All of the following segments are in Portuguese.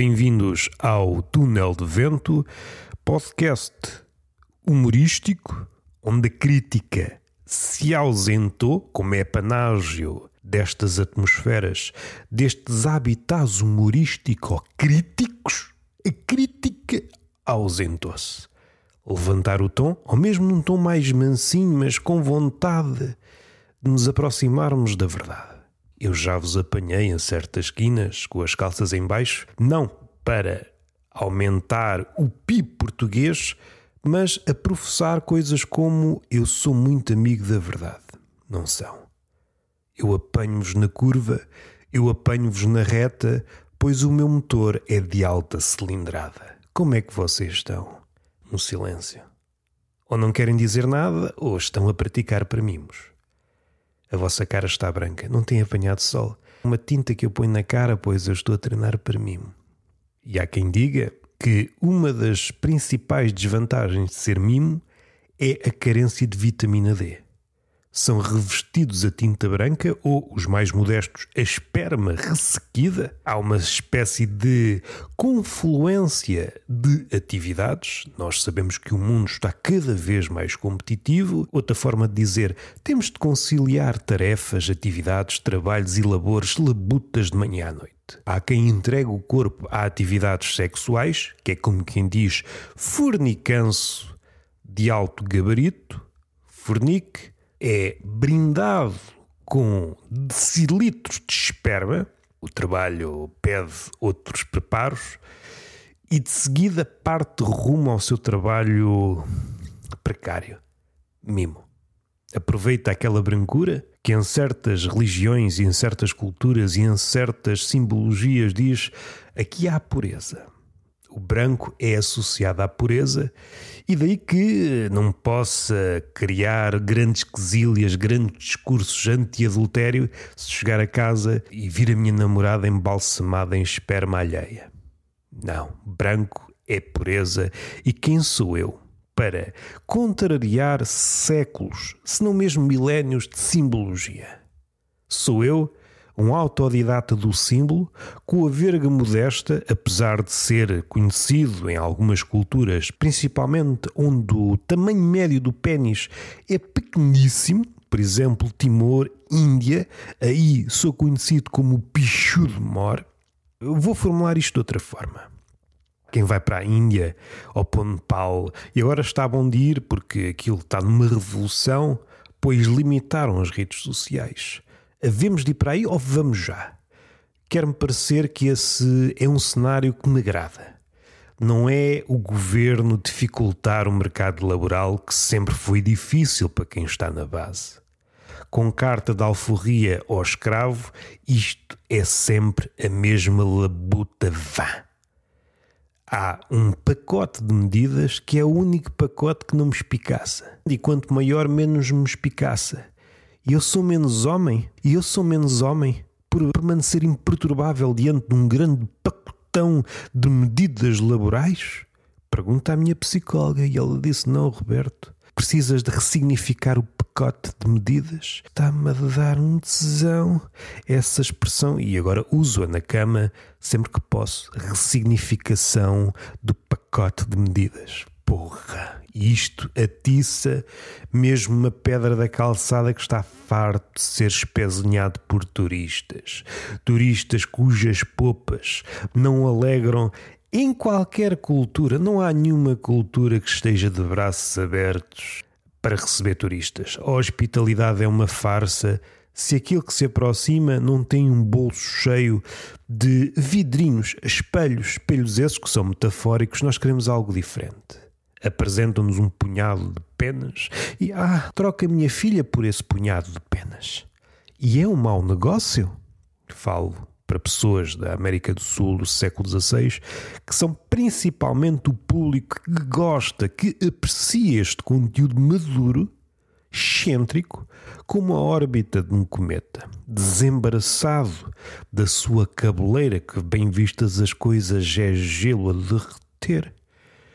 Bem-vindos ao Túnel de Vento, podcast humorístico, onde a crítica se ausentou, como é panágio destas atmosferas, destes habitats humorístico-críticos. A crítica ausentou-se. Levantar o tom, ou mesmo num tom mais mansinho, mas com vontade de nos aproximarmos da verdade. Eu já vos apanhei em certas esquinas com as calças em baixo, não para aumentar o PIB português, mas a professar coisas como eu sou muito amigo da verdade. Não são. Eu apanho-vos na curva, eu apanho-vos na reta, pois o meu motor é de alta cilindrada. Como é que vocês estão? No silêncio. Ou não querem dizer nada, ou estão a praticar para mimos. A vossa cara está branca, não tem apanhado sol. Uma tinta que eu ponho na cara, pois eu estou a treinar para mimo. E há quem diga que uma das principais desvantagens de ser mimo é a carência de vitamina D. São revestidos a tinta branca ou, os mais modestos, a esperma ressequida. Há uma espécie de confluência de atividades. Nós sabemos que o mundo está cada vez mais competitivo. Outra forma de dizer, temos de conciliar tarefas, atividades, trabalhos e labores labutas de manhã à noite. Há quem entregue o corpo a atividades sexuais, que é como quem diz fornicanço de alto gabarito, fornique, é brindado com decilitros de esperma, o trabalho pede outros preparos e de seguida parte rumo ao seu trabalho precário, mimo. Aproveita aquela brancura que em certas religiões e em certas culturas e em certas simbologias diz aqui há pureza. O branco é associado à pureza e daí que não possa criar grandes quesílias, grandes discursos anti-adultério se chegar a casa e vir a minha namorada embalsamada em esperma alheia. Não, branco é pureza e quem sou eu para contrariar séculos, se não mesmo milénios de simbologia? Sou eu um autodidata do símbolo, com a verga modesta, apesar de ser conhecido em algumas culturas, principalmente onde o tamanho médio do pénis é pequeníssimo, por exemplo, Timor, Índia, aí sou conhecido como o pichudo de Mor. Eu vou formular isto de outra forma. Quem vai para a Índia ou para o Nepal e agora está bom de ir porque aquilo está numa revolução, pois limitaram as redes sociais. Havemos de ir para aí ou vamos já? Quer-me parecer que esse é um cenário que me agrada. Não é o governo dificultar o mercado laboral que sempre foi difícil para quem está na base. Com carta de alforria ao escravo, isto é sempre a mesma labuta vã. Há um pacote de medidas que é o único pacote que não me espicaça. E quanto maior, menos me espicaça. E eu sou menos homem por permanecer imperturbável diante de um grande pacotão de medidas laborais? Pergunta à minha psicóloga e ela disse, não, Roberto, precisas de ressignificar o pacote de medidas. Está-me a dar um tesão essa expressão e agora uso-a na cama sempre que posso. Ressignificação do pacote de medidas. Porra, isto atiça mesmo uma pedra da calçada que está farto de ser espezinhado por turistas. Turistas cujas popas não alegram em qualquer cultura. Não há nenhuma cultura que esteja de braços abertos para receber turistas. A hospitalidade é uma farsa se aquilo que se aproxima não tem um bolso cheio de vidrinhos, espelhos esses que são metafóricos. Nós queremos algo diferente. Apresentam-nos um punhado de penas e, troca a minha filha por esse punhado de penas. E é um mau negócio? Falo para pessoas da América do Sul do século XVI, que são principalmente o público que gosta, que aprecia este conteúdo maduro, excêntrico, como a órbita de um cometa, desembaraçado da sua cabeleira, que bem vistas as coisas é gelo a derreter.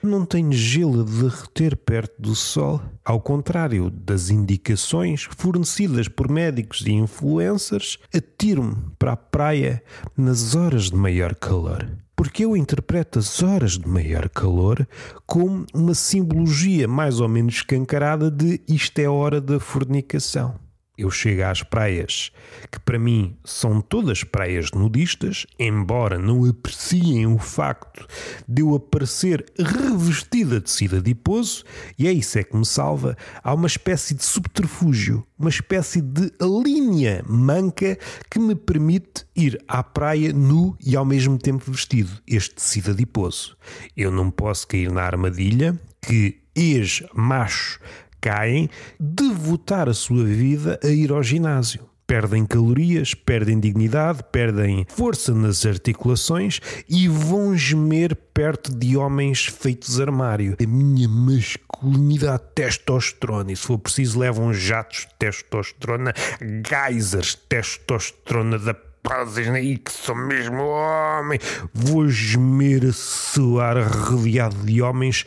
Não tenho gelo a derreter perto do sol, ao contrário das indicações fornecidas por médicos e influencers, atiro-me para a praia nas horas de maior calor. Por porque eu interpreto as horas de maior calor como uma simbologia mais ou menos escancarada de isto é hora da fornicação. Eu chego às praias, que para mim são todas praias nudistas, embora não apreciem o facto de eu aparecer revestida de tecido adiposo, e é isso é que me salva. Há uma espécie de subterfúgio, uma espécie de linha manca que me permite ir à praia nu e ao mesmo tempo vestido, este tecido adiposo. Eu não posso cair na armadilha que ex-machos caem de votar a sua vida a ir ao ginásio. Perdem calorias, perdem dignidade, perdem força nas articulações e vão gemer perto de homens feitos armário. A minha masculinidade, testosterona, e se for preciso levam jatos de testosterona, geysers de testosterona da e que sou mesmo homem. Vou gemer a suar rodeado de homens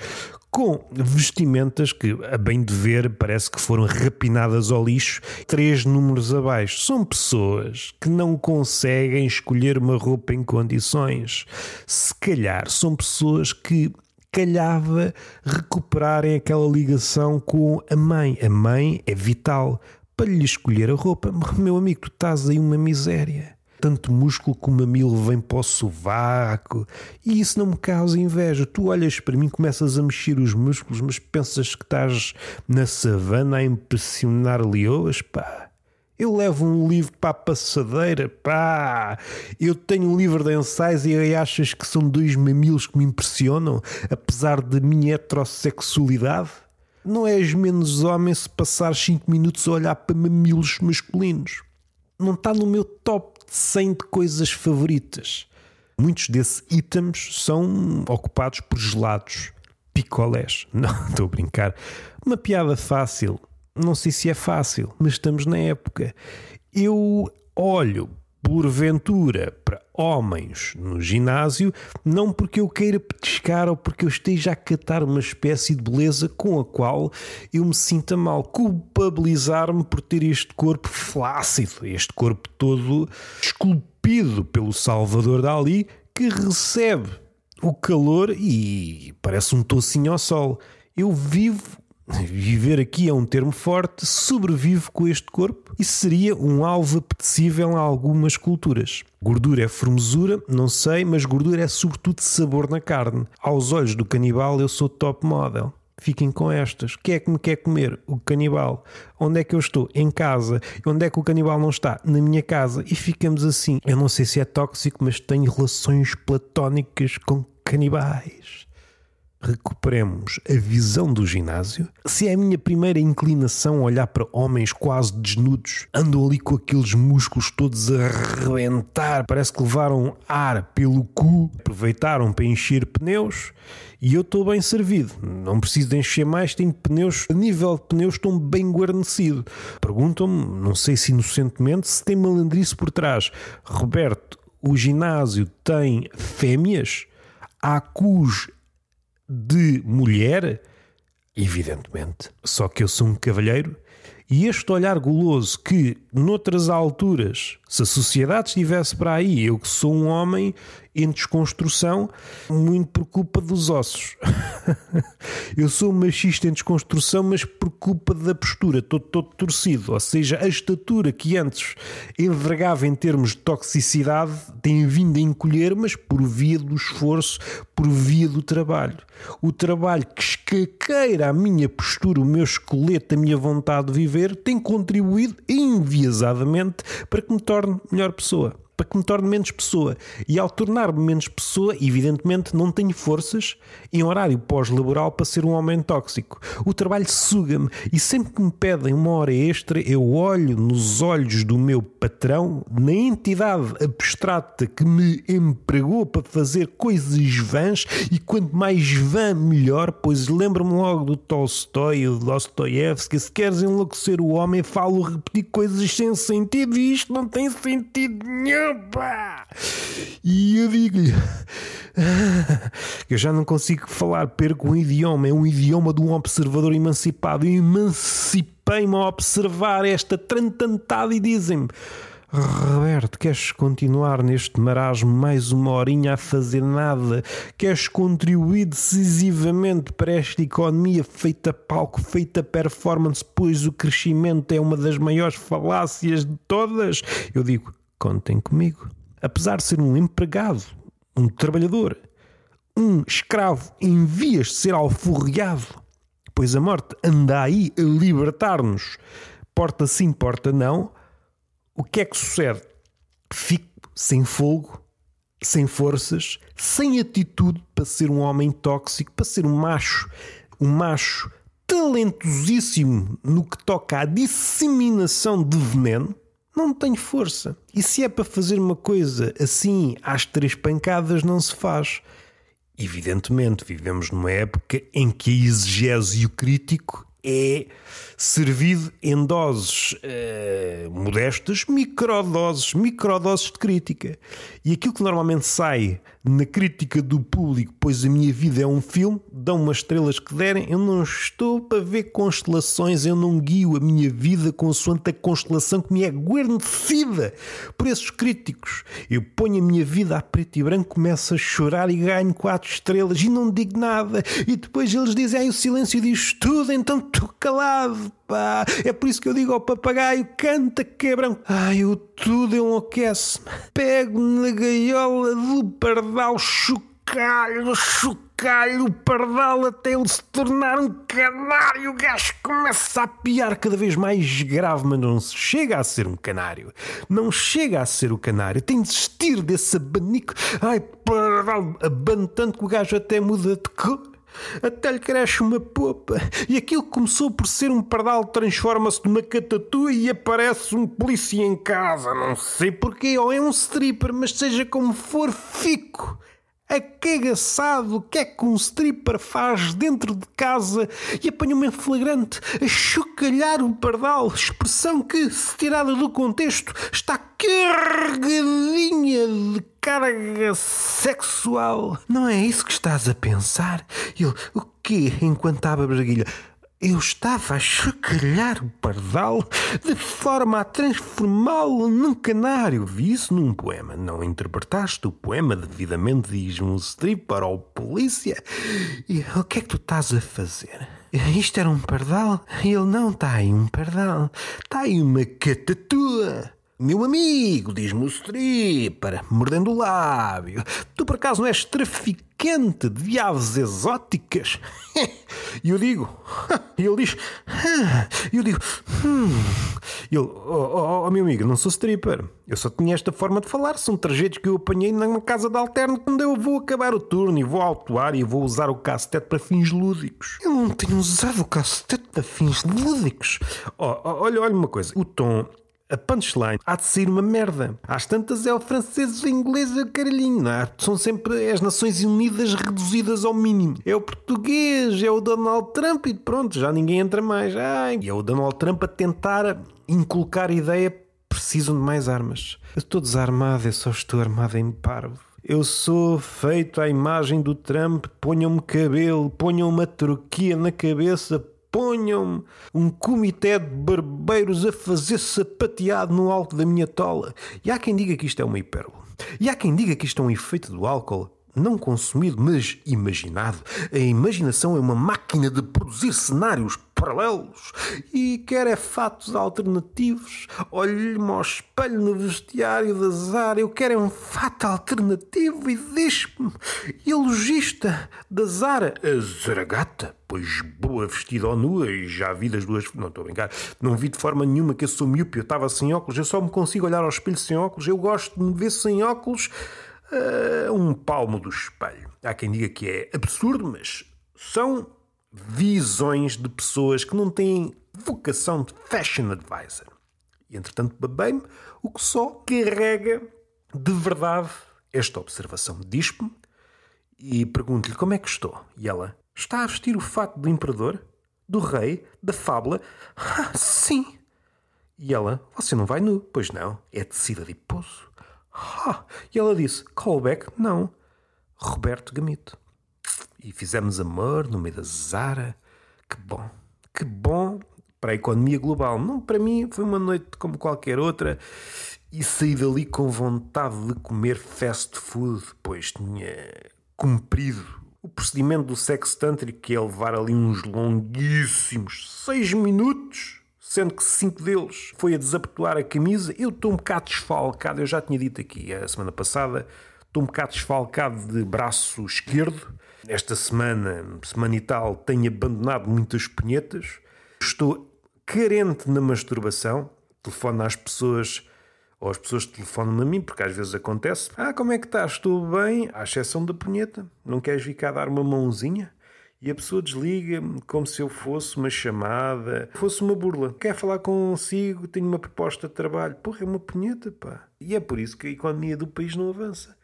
com vestimentas que, a bem de ver, parece que foram rapinadas ao lixo 3 números abaixo. São pessoas que não conseguem escolher uma roupa em condições. Se calhar são pessoas que calhava recuperarem aquela ligação com a mãe. A mãe é vital para lhe escolher a roupa. Meu amigo, tu estás aí uma miséria. Tanto músculo que o mamilo vem para o sovaco e isso não me causa inveja. Tu olhas para mim, começas a mexer os músculos, mas pensas que estás na savana a impressionar leoas, pá. Eu levo um livro para a passadeira, pá. Eu tenho um livro de ensaios e aí achas que são 2 mamilos que me impressionam, apesar da minha heterossexualidade? Não és menos homem se passar 5 minutos a olhar para mamilos masculinos. Não está no meu top 100 de coisas favoritas. Muitos desses itens são ocupados por gelados, picolés. Não, estou a brincar. Uma piada fácil. Não sei se é fácil, mas estamos na época. Eu olho, porventura, para homens no ginásio, não porque eu queira petiscar ou porque eu esteja a catar uma espécie de beleza com a qual eu me sinta mal, culpabilizar-me por ter este corpo flácido, este corpo todo esculpido pelo Salvador Dalí, que recebe o calor e parece um tocinho ao sol. Eu viver aqui é um termo forte, sobrevivo com este corpo e seria um alvo apetecível a algumas culturas. Gordura é formosura, não sei, mas gordura é sobretudo sabor na carne. Aos olhos do canibal eu sou top model. Fiquem com estas. Quem é que me quer comer? O canibal. Onde é que eu estou? Em casa. Onde é que o canibal não está? Na minha casa. E ficamos assim. Eu não sei se é tóxico, mas tenho relações platónicas com canibais. Recuperemos a visão do ginásio. Se é a minha primeira inclinação olhar para homens quase desnudos, andam ali com aqueles músculos todos a arrebentar, parece que levaram ar pelo cu, aproveitaram para encher pneus e eu estou bem servido. Não preciso de encher mais, tenho pneus, a nível de pneus estou bem guarnecido. Perguntam-me, não sei se inocentemente, se tem malandrice por trás. Roberto, o ginásio tem fêmeas? Há cus de mulher? Evidentemente. Só que eu sou um cavalheiro e este olhar goloso que, noutras alturas, se a sociedade estivesse para aí, eu que sou um homem em desconstrução, muito por culpa dos ossos. Eu sou um machista em desconstrução, mas por culpa da postura, estou todo torcido. Ou seja, a estatura que antes envergava em termos de toxicidade tem vindo a encolher, mas por via do esforço, por via do trabalho. O trabalho que escaqueira a minha postura, o meu esqueleto, a minha vontade de viver, tem contribuído enviesadamente para que me torne melhor pessoa. Para que me torne menos pessoa. E ao tornar-me menos pessoa, evidentemente não tenho forças em horário pós-laboral para ser um homem tóxico. O trabalho suga-me e sempre que me pedem uma hora extra, eu olho nos olhos do meu patrão, na entidade abstrata que me empregou para fazer coisas vãs, e quanto mais vã, melhor, pois lembro-me logo do Tolstói, do Dostoiévski: se queres enlouquecer o homem, falo repetir coisas sem sentido, e isto não tem sentido nenhum. Pá. E eu digo-lhe, eu já não consigo falar, perco um idioma, é um idioma de um observador emancipado. Eu emancipei-me a observar esta trantantada e dizem-me: Roberto, queres continuar neste marasmo mais uma horinha a fazer nada? Queres contribuir decisivamente para esta economia feita palco, feita performance, pois o crescimento é uma das maiores falácias de todas? Eu digo, contem comigo. Apesar de ser um empregado, um trabalhador, um escravo em vias de ser alforriado, pois a morte anda aí a libertar-nos, porta sim, porta não. O que é que sucede? Fico sem fogo, sem forças, sem atitude para ser um homem tóxico, para ser um macho talentosíssimo no que toca à disseminação de veneno. Não tenho força. E se é para fazer uma coisa assim às 3 pancadas, não se faz. Evidentemente, vivemos numa época em que a exegese e o crítico é servido em doses modestas, microdoses de crítica. E aquilo que normalmente sai na crítica do público, pois a minha vida é um filme, dão umas estrelas que derem, eu não estou para ver constelações, eu não guio a minha vida consoante a constelação que me é guarnecida por esses críticos. Eu ponho a minha vida a preto e branco, começo a chorar e ganho 4 estrelas e não digo nada. E depois eles dizem, o silêncio diz tudo, então estou calado, pá. É por isso que eu digo ao papagaio, canta quebrão. Ai, o tudo enlouquece. Pego na gaiola do pardal, chocalho o pardal até ele se tornar um canário. O gajo começa a piar cada vez mais grave, mas não chega a ser um canário. Não chega a ser o canário. Tem de desistir desse abanico. Ai, pardal, abano tanto que o gajo até muda de cor. Até lhe cresce uma popa. E aquilo que começou por ser um pardal transforma-se numa catatua e aparece um polícia em casa. Não sei porquê, ou é um stripper, mas seja como for, fico acagaçado. O que é que um stripper faz dentro de casa? E apanhou-me em flagrante a chocalhar o pardal, expressão que, se tirada do contexto, está carregadinha de carga sexual. Não é isso que estás a pensar? Ele, o quê? Enquanto estava a braguilha, eu estava a chocalhar o pardal de forma a transformá-lo num canário. Vi isso num poema. Não interpretaste o poema devidamente, diz um stripper ou polícia. E o que é que tu estás a fazer? Isto era um pardal? Ele, não, está aí um pardal. Está aí uma catatua. Meu amigo, diz-me o stripper, mordendo o lábio, tu por acaso não és traficante de aves exóticas? E eu digo, e ele diz, e eu digo, E ele, meu amigo, não sou stripper, eu só tinha esta forma de falar, são trejeitos que eu apanhei na casa de alterno quando eu vou acabar o turno e vou autuar e vou usar o cacetete para fins lúdicos. Eu não tenho usado o cacetete para fins lúdicos. Olha uma coisa, o tom... A punchline há de sair uma merda. Às tantas é o francês, o inglês e o caralhinho, não é? São sempre as Nações Unidas reduzidas ao mínimo. É o português, é o Donald Trump e pronto, já ninguém entra mais. E é o Donald Trump a tentar inculcar a ideia, precisam de mais armas. Eu estou desarmado, eu só estou armado em parvo. Eu sou feito à imagem do Trump, ponham-me cabelo, ponham uma troquia na cabeça, ponham-me um comitê de barbeiros a fazer sapateado no alto da minha tola. E há quem diga que isto é uma hipérbole. E há quem diga que isto é um efeito do álcool, não consumido, mas imaginado. A imaginação é uma máquina de produzir cenários paralelos e quer fatos alternativos. Olhe-me ao espelho no vestiário da Zara, eu quero um fato alternativo e deixe-me elogista da Zara, a Zaragata, pois boa vestida ou nua, e já vi das duas. Não estou a brincar, não vi de forma nenhuma que eu sou miúpe, eu estava sem óculos, eu só me consigo olhar ao espelho sem óculos, eu gosto de me ver sem óculos um palmo do espelho. Há quem diga que é absurdo, mas são visões de pessoas que não têm vocação de fashion advisor. E entretanto babei-me, o que só carrega de verdade esta observação. Diz-me e pergunto-lhe como é que estou. E ela, está a vestir o fato do imperador? Do rei? Da fábula? Sim. E ela, você não vai nu? Pois não, é tecido adiposo. E ela disse, callback? Não. Roberto Gamito. E fizemos amor no meio da Zara. Que bom para a economia global. Não, para mim foi uma noite como qualquer outra. e saí dali com vontade de comer fast food, pois tinha cumprido o procedimento do sexo tântrico, que é levar ali uns longuíssimos 6 minutos, sendo que 5 deles foi a desabotoar a camisa. Eu estou um bocado desfalcado, eu já tinha dito aqui a semana passada, estou um bocado desfalcado de braço esquerdo. Esta semana e tal, tenho abandonado muitas punhetas. Estou carente na masturbação. Telefono às pessoas, ou as pessoas telefonam-me a mim, porque às vezes acontece. Como é que estás? Estou bem, à exceção da punheta. Não queres vir cá dar uma mãozinha? E a pessoa desliga-me como se eu fosse uma chamada, fosse uma burla. Quer falar consigo? Tenho uma proposta de trabalho. Porra, é uma punheta, pá. E é por isso que a economia do país não avança.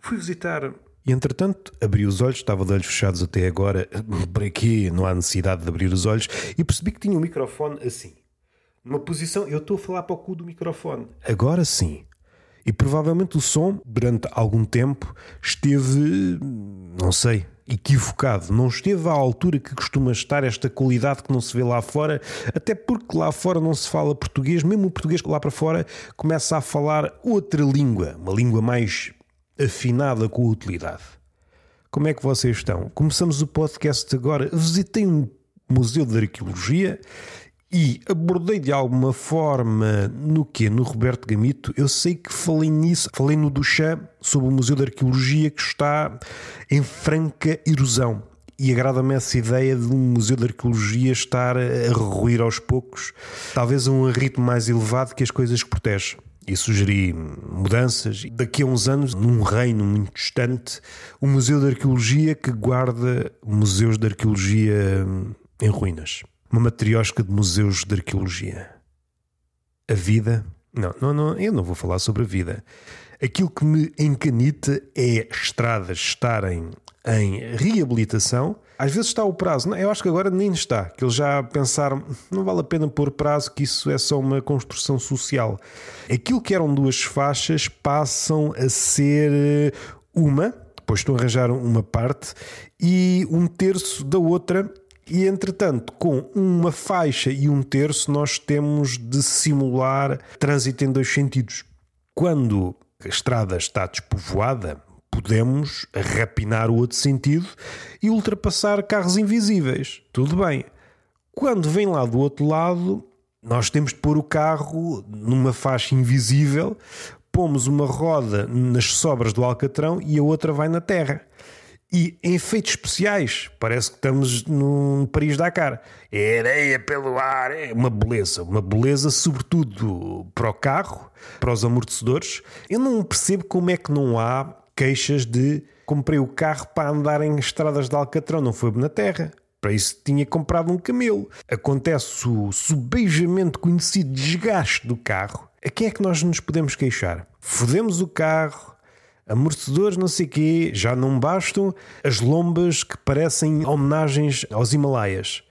Fui visitar. E entretanto, abri os olhos, estava de olhos fechados até agora. Por aqui não há necessidade de abrir os olhos. E percebi que tinha o microfone assim. Numa posição, eu estou a falar para o cu do microfone. Agora sim. E provavelmente o som, durante algum tempo, esteve, não sei, equivocado. Não esteve à altura que costuma estar, esta qualidade que não se vê lá fora. Até porque lá fora não se fala português. Mesmo o português lá para fora começa a falar outra língua. Uma língua mais afinada com a utilidade. Como é que vocês estão? Começamos o podcast agora. Visitei um museu de arqueologia e abordei de alguma forma no Roberto Gamito. Eu sei que falei nisso, falei no Duchamp sobre o museu de arqueologia que está em franca erosão. E agrada-me essa ideia de um museu de arqueologia estar a ruir aos poucos, talvez a um ritmo mais elevado que as coisas que protege. E sugeri mudanças. Daqui a uns anos, num reino muito distante, o Museu de Arqueologia que guarda museus de arqueologia em ruínas. Uma matriosca de museus de arqueologia. A vida? Não, eu não vou falar sobre a vida. Aquilo que me encanita é estradas estarem em reabilitação. Às vezes está o prazo. Não, eu acho que agora nem está. Que eles já pensaram, não vale a pena pôr prazo, que isso é só uma construção social. Aquilo que eram 2 faixas passam a ser uma. Depois estão a arranjar uma parte e 1/3 da outra. E, entretanto, com uma faixa e 1/3, nós temos de simular trânsito em 2 sentidos. Quando a estrada está despovoada, podemos rapinar o outro sentido e ultrapassar carros invisíveis. Tudo bem. Quando vem lá do outro lado, nós temos de pôr o carro numa faixa invisível, pomos uma roda nas sobras do Alcatrão e a outra vai na terra. E em efeitos especiais, parece que estamos no Paris-Dakar. É areia pelo ar, é uma beleza sobretudo para o carro, para os amortecedores. Eu não percebo como é que não há queixas de comprei o carro para andar em estradas de Alcatrão, não foi na terra. Para isso tinha comprado um camelo. Acontece o subejamente conhecido desgaste do carro. A quem é que nós nos podemos queixar? Fodemos o carro, amortecedores, não sei o quê, já não bastam as lombas que parecem homenagens aos Himalaias.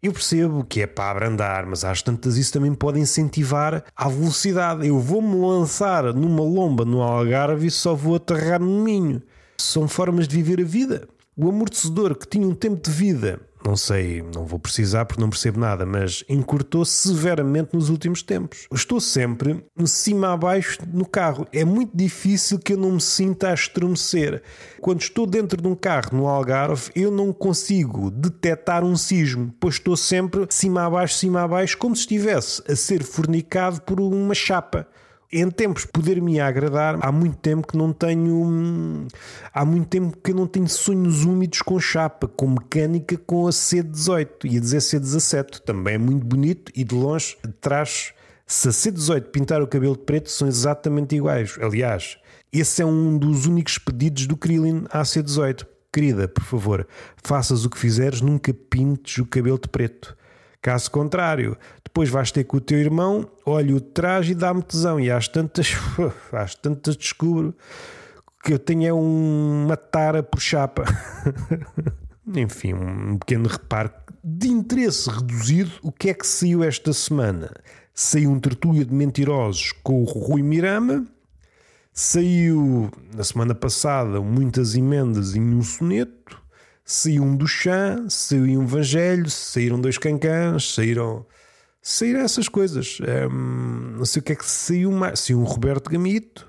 Eu percebo que é para abrandar, mas às tantas isso também pode incentivar a velocidade. Eu vou-me lançar numa lomba no Algarve e só vou aterrar no Minho. São formas de viver a vida. O amortecedor que tinha um tempo de vida, não sei, não vou precisar porque não percebo nada, mas encurtou severamente nos últimos tempos. Estou sempre de cima a baixo no carro. É muito difícil que eu não me sinta a estremecer. Quando estou dentro de um carro no Algarve, eu não consigo detectar um sismo, pois estou sempre cima a baixo, como se estivesse a ser fornicado por uma chapa. Em tempos poder-me agradar, há muito tempo que não tenho sonhos úmidos com chapa, com mecânica, com a C18, ia dizer C17, também é muito bonito e de longe, de trás, se a C18 pintar o cabelo de preto são exatamente iguais. Aliás, esse é um dos únicos pedidos do Krillin à C18. Querida, por favor, faças o que fizeres, nunca pintes o cabelo de preto. Caso contrário, depois vais ter com o teu irmão, olha o traje e dá-me tesão. E às tantas descubro que eu tenho uma tara por chapa. Enfim, um pequeno reparo de interesse reduzido. O que é que saiu esta semana? Saiu um Tertúlia de Mentirosos com o Rui Mirama. Saiu, na semana passada, Muitas Emendas em um Soneto. Saiu um Duchamp, saiu um Evangelho, saíram 2 Cancãs, saíram essas coisas. Não sei o que é que saiu mais. Saiu um Roberto Gamito,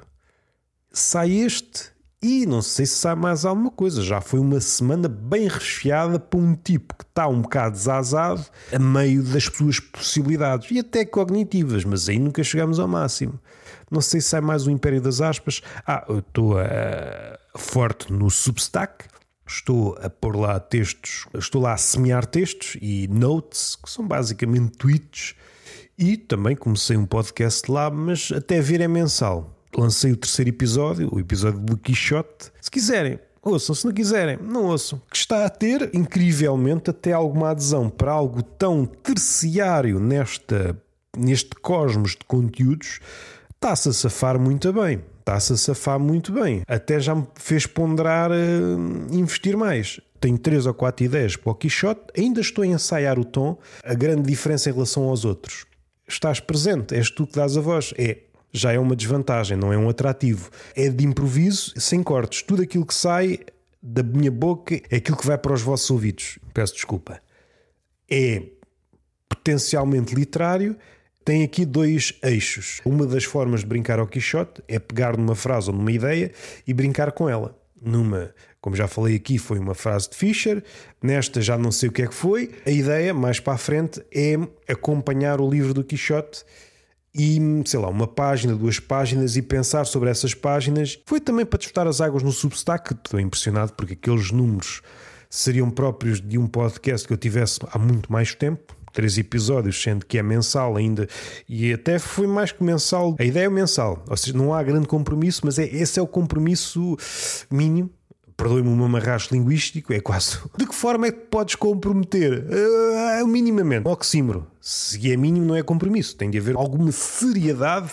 sai este e não sei se sai mais alguma coisa. Já foi uma semana bem recheada para um tipo que está um bocado desazado a meio das suas possibilidades e até cognitivas, mas aí nunca chegamos ao máximo. Não sei se sai mais o Império das Aspas. Eu estou forte no Substack. Estou a pôr lá textos, estou lá a semear textos e notes, que são basicamente tweets, e também comecei um podcast lá, mas até ver é mensal. Lancei o 3º episódio, o episódio do Quixote. Se quiserem, ouçam, se não quiserem, não ouçam. Que está a ter, incrivelmente, até alguma adesão para algo tão terciário neste cosmos de conteúdos. Está-se a safar muito bem. Até já me fez ponderar investir mais. Tenho 3 ou 4 ideias para o Quixote. Ainda estou a ensaiar o tom. A grande diferença em relação aos outros: estás presente, és tu que dás a voz. Já é uma desvantagem, não é um atrativo. É de improviso, sem cortes. Tudo aquilo que sai da minha boca é aquilo que vai para os vossos ouvidos. Peço desculpa. É potencialmente literário. Tem aqui 2 eixos. Uma das formas de brincar ao Quixote é pegar numa frase ou numa ideia e brincar com ela. Numa, como já falei aqui, foi uma frase de Fischer. Nesta já não sei o que é que foi. A ideia, mais para a frente, é acompanhar o livro do Quixote e, sei lá, 1 página, 2 páginas e pensar sobre essas páginas. Foi também para testar as águas no Substack. Estou impressionado porque aqueles números seriam próprios de um podcast que eu tivesse há muito mais tempo. 3 episódios, sendo que é mensal ainda, e até foi mais que mensal. A ideia é mensal, ou seja, não há grande compromisso, mas esse é o compromisso mínimo. Perdoe-me o meu amarracho linguístico, é quase. De que forma é que podes comprometer? Minimamente. Oxímoro. Se é mínimo, não é compromisso. Tem de haver alguma seriedade,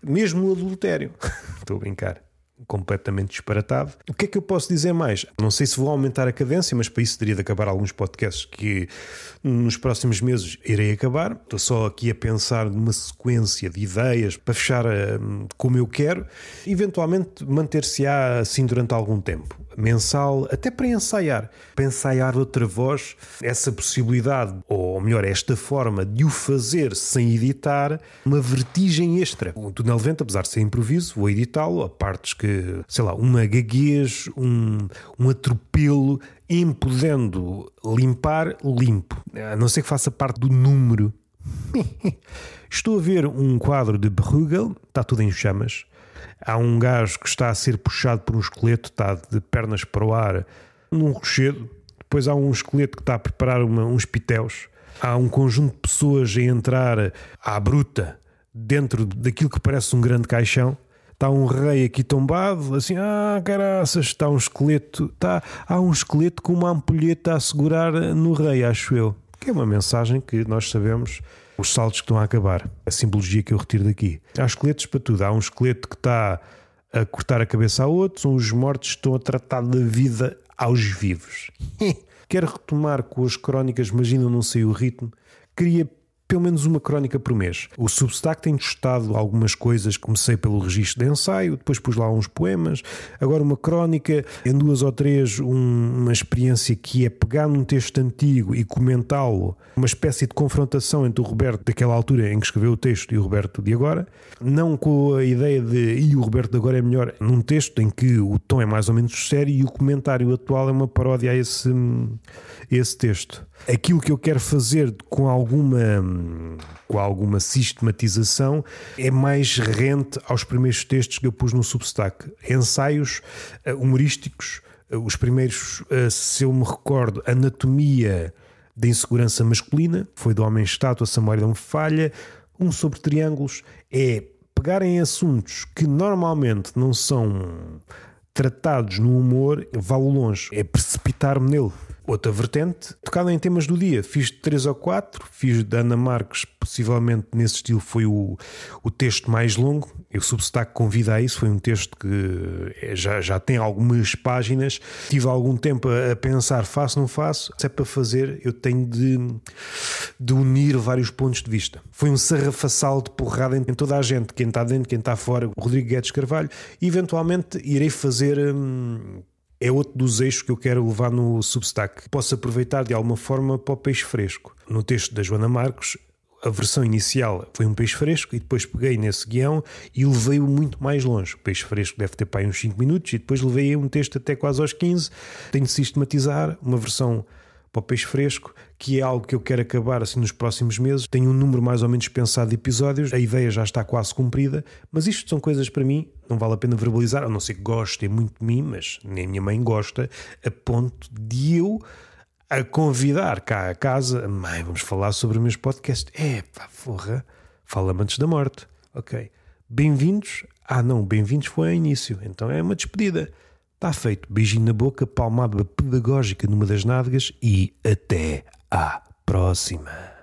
mesmo no adultério. Estou a brincar. Completamente disparatado. O que é que eu posso dizer mais? Não sei se vou aumentar a cadência, mas para isso teria de acabar alguns podcasts que nos próximos meses irei acabar. Estou só aqui a pensar numa sequência de ideias para fechar como eu quero. Eventualmente manter-se-á assim durante algum tempo. Mensal, até para ensaiar outra voz, essa possibilidade, ou melhor, esta forma de o fazer sem editar, uma vertigem extra. O Túnel Vento, apesar de ser improviso, vou editá-lo a partes que, sei lá, uma gaguez, um atropelo, em podendo limpar, limpo. A não ser que faça parte do número. Estou a ver um quadro de Bruegel, está tudo em chamas. Há um gajo que está a ser puxado por um esqueleto, está de pernas para o ar, num rochedo. Depois há um esqueleto que está a preparar uns pitéus. Há um conjunto de pessoas a entrar à bruta dentro daquilo que parece um grande caixão. Está um rei aqui tombado, assim, caraças, está um esqueleto. Há um esqueleto com uma ampulheta a segurar no rei, acho eu. Que é uma mensagem que nós sabemos. Os saltos que estão a acabar. A simbologia que eu retiro daqui. Há esqueletos para tudo. Há um esqueleto que está a cortar a cabeça a outros. Os mortos estão a tratar da vida aos vivos. Quero retomar com as crónicas, mas ainda não sei o ritmo. Queria pelo menos uma crónica por mês. O Substack tem testado algumas coisas. Comecei pelo registro de ensaio, depois pus lá uns poemas, agora uma crónica, em 2 ou 3 uma experiência que é pegar num texto antigo e comentá-lo, uma espécie de confrontação entre o Roberto daquela altura em que escreveu o texto e o Roberto de agora, não com a ideia de o Roberto de agora é melhor, num texto em que o tom é mais ou menos sério e o comentário atual é uma paródia a esse texto. Aquilo que eu quero fazer com alguma sistematização é mais rente aos primeiros textos que eu pus no Substack. Ensaios humorísticos, os primeiros, se eu me recordo, Anatomia da Insegurança Masculina, foi do Homem-Estátua, se a memória não me falha. Um sobre triângulos, é pegarem assuntos que normalmente não são tratados no humor, vá-lo longe, é precipitar-me nele. Outra vertente, tocada em temas do dia, fiz 3 ou 4, fiz da Ana Marques, possivelmente nesse estilo foi o texto mais longo. O Substack convida a isso, foi um texto que já tem algumas páginas. Tive algum tempo a pensar, faço ou não faço? Se é para fazer, eu tenho de unir vários pontos de vista. Foi um sarrafaçal de porrada em toda a gente, quem está dentro, quem está fora. O Rodrigo Guedes Carvalho, e eventualmente irei fazer... É outro dos eixos que eu quero levar no Substack. Posso aproveitar de alguma forma para o peixe fresco. No texto da Joana Marques, a versão inicial foi um peixe fresco e depois peguei nesse guião e levei-o muito mais longe. O peixe fresco deve ter para aí uns 5 minutos e depois levei um texto até quase aos 15. Tenho de sistematizar uma versão para o peixe fresco, que é algo que eu quero acabar assim nos próximos meses. Tenho um número mais ou menos pensado de episódios, a ideia já está quase cumprida, mas isto são coisas para mim, não vale a pena verbalizar, a não ser que gostem muito de mim, mas nem a minha mãe gosta, a ponto de eu a convidar cá a casa: mãe, vamos falar sobre os meus podcasts. Porra, fala-me antes da morte. Ok, bem-vindos. Não, bem-vindos foi ao início, então é uma despedida. Está feito. Beijinho na boca, palmada pedagógica numa das nádegas e até à próxima.